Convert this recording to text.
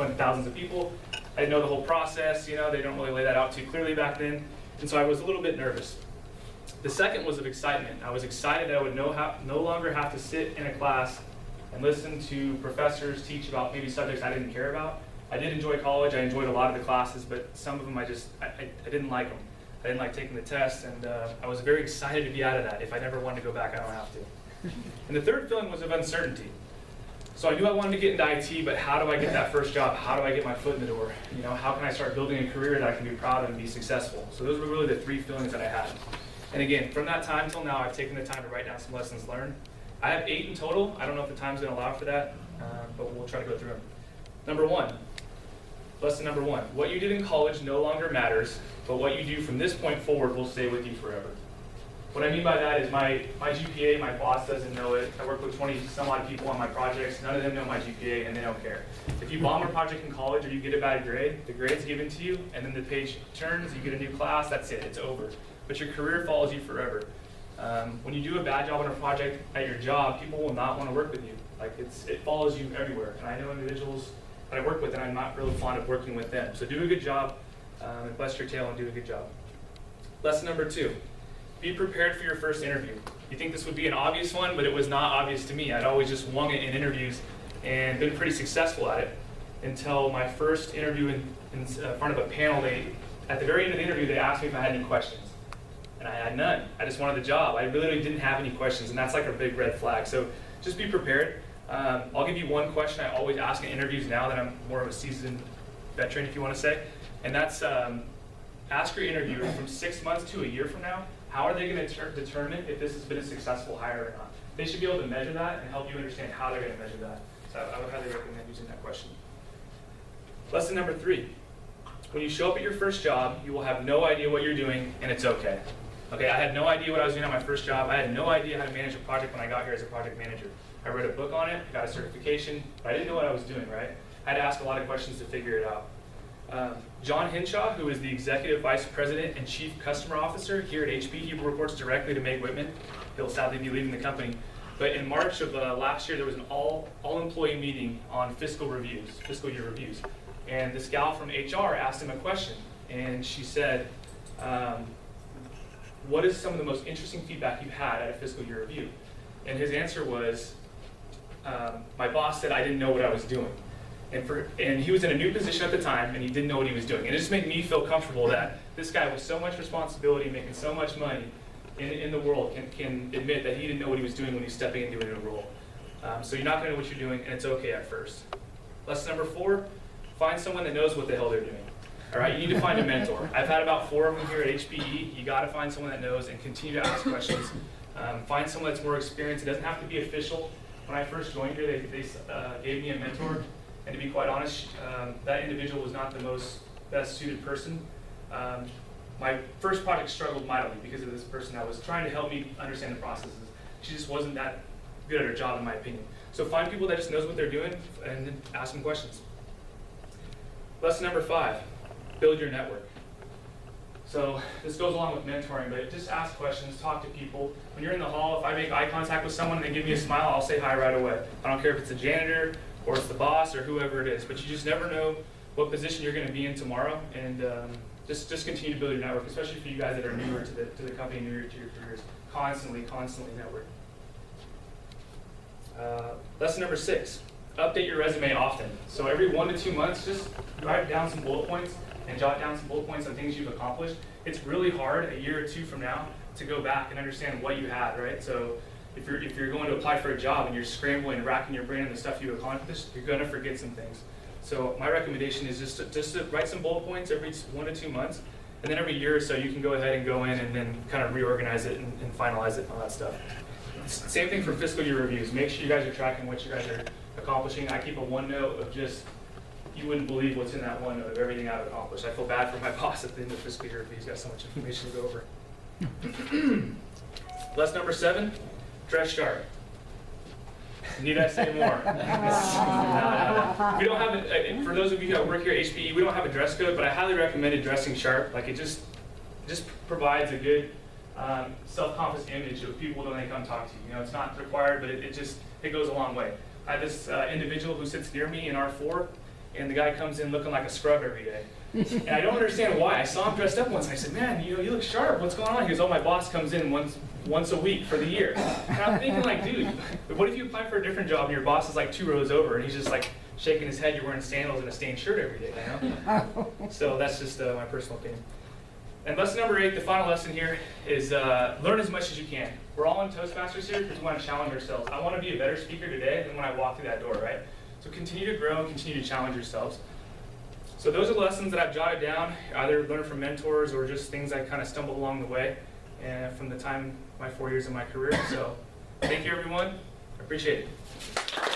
thousands of people. I didn't know the whole process, they don't really lay that out too clearly back then. And so I was a little bit nervous. The second was of excitement. I was excited that I would no longer have to sit in a class and listen to professors teach about maybe subjects I didn't care about. I did enjoy college. I enjoyed a lot of the classes, but some of them I didn't like them. I didn't like taking the tests, and I was very excited to be out of that. If I never wanted to go back, I don't have to. And the third feeling was of uncertainty. So I knew I wanted to get into IT, but how do I get that first job? How do I get my foot in the door? How can I start building a career that I can be proud of and be successful? So those were really the three feelings that I had. And again, from that time till now, I've taken the time to write down some lessons learned. I have 8 in total. I don't know if the time's going to allow for that, but we'll try to go through them. Lesson number one, what you did in college no longer matters, but what you do from this point forward will stay with you forever. What I mean by that is my GPA, my boss doesn't know it. I work with 20 some odd people on my projects. None of them know my GPA, and they don't care. If you bomb a project in college or you get a bad grade, the grade's given to you, and then the page turns, you get a new class, that's it, it's over. But your career follows you forever. When you do a bad job on a project at your job, people will not want to work with you. It follows you everywhere. And I know individuals that I work with, and I'm not really fond of working with them. So do a good job, and bust your tail and do a good job. Lesson number 2, be prepared for your first interview. You think this would be an obvious one, but it was not obvious to me. I'd always just wung it in interviews and been pretty successful at it until my first interview in front of a panel. At the very end of the interview, they asked me if I had any questions. And I had none. I just wanted the job. I really didn't have any questions, and that's like a big red flag. So just be prepared. I'll give you one question I always ask in interviews now that I'm more of a seasoned veteran, if you want to say, and that's ask your interviewer from 6 months to a year from now, how are they going to determine if this has been a successful hire or not? They should be able to measure that and help you understand how they're going to measure that. So I would highly recommend using that question. Lesson number 3, when you show up at your first job, you will have no idea what you're doing, and it's okay. Okay, I had no idea what I was doing at my first job. I had no idea how to manage a project when I got here as a project manager. I read a book on it, got a certification, but I didn't know what I was doing, right? I had to ask a lot of questions to figure it out. John Hinshaw, who is the Executive Vice President and Chief Customer Officer here at HP, he reports directly to Meg Whitman. He'll sadly be leaving the company. But in March of last year, there was an all-employee meeting on fiscal year reviews. And this gal from HR asked him a question, and she said, what is some of the most interesting feedback you've had at a fiscal year review? And his answer was, my boss said I didn't know what I was doing. And he was in a new position at the time, and he didn't know what he was doing. And it just made me feel comfortable that this guy with so much responsibility, making so much money in the world, can admit that he didn't know what he was doing when he's stepping into a new role. So you're not going to know what you're doing, and it's okay at first. Lesson number 4, find someone that knows what the hell they're doing. All right, you need to find a mentor. I've had about 4 of them here at HPE. You got to find someone that knows and continue to ask questions. Find someone that's more experienced. It doesn't have to be official. When I first joined here, they gave me a mentor. And to be quite honest, that individual was not the best suited person. My first project struggled mightily because of this person that was trying to help me understand the processes. She just wasn't that good at her job, in my opinion. So find people that just knows what they're doing and then ask them questions. Lesson number 5, build your network. So this goes along with mentoring, but just ask questions, talk to people. When you're in the hall, if I make eye contact with someone and they give me a smile, I'll say hi right away. I don't care if it's a janitor or it's the boss or whoever it is, but you just never know what position you're going to be in tomorrow, and just continue to build your network, especially for you guys that are newer to the company, newer to your careers. Constantly network. Lesson number 6, update your resume often. So every 1 to 2 months, just write down some bullet points and jot down some bullet points on things you've accomplished. It's really hard a year or 2 from now to go back and understand what you had, right? So if you're going to apply for a job and you're scrambling and racking your brain on the stuff you accomplished, you're going to forget some things. So my recommendation is just to write some bullet points every 1 to 2 months, and then every year or so you can go ahead and go in and then kind of reorganize it and finalize it and all that stuff. Same thing for fiscal year reviews. Make sure you guys are tracking what you guys are accomplishing. I keep a OneNote of just, you wouldn't believe what's in that OneNote of everything I've accomplished. I feel bad for my boss at the end of fiscal year review. He's got so much information to go over. Lesson number 7, dress sharp. Need I say more? We don't have for those of you that work here at HPE, we don't have a dress code, but I highly recommend dressing sharp. Like it just provides a good self-confidence image of people when they come talk to you. You know, it's not required, but it goes a long way. I had this individual who sits near me in R4, and the guy comes in looking like a scrub every day. And I don't understand why. I saw him dressed up once, and I said, man, you look sharp. What's going on? He goes, oh, my boss comes in once a week for the year. And I'm thinking, like, dude, what if you apply for a different job and your boss is like 2 rows over, and he's just like shaking his head, you're wearing sandals and a stained shirt every day, you know? So that's just my personal opinion. And lesson number 8, the final lesson here, is learn as much as you can. We're all in Toastmasters here because we want to challenge ourselves. I want to be a better speaker today than when I walk through that door, right? So continue to grow and continue to challenge yourselves. So those are the lessons that I've jotted down, either learned from mentors or just things I kind of stumbled along the way and from the time, my 4 years of my career. So thank you, everyone. I appreciate it.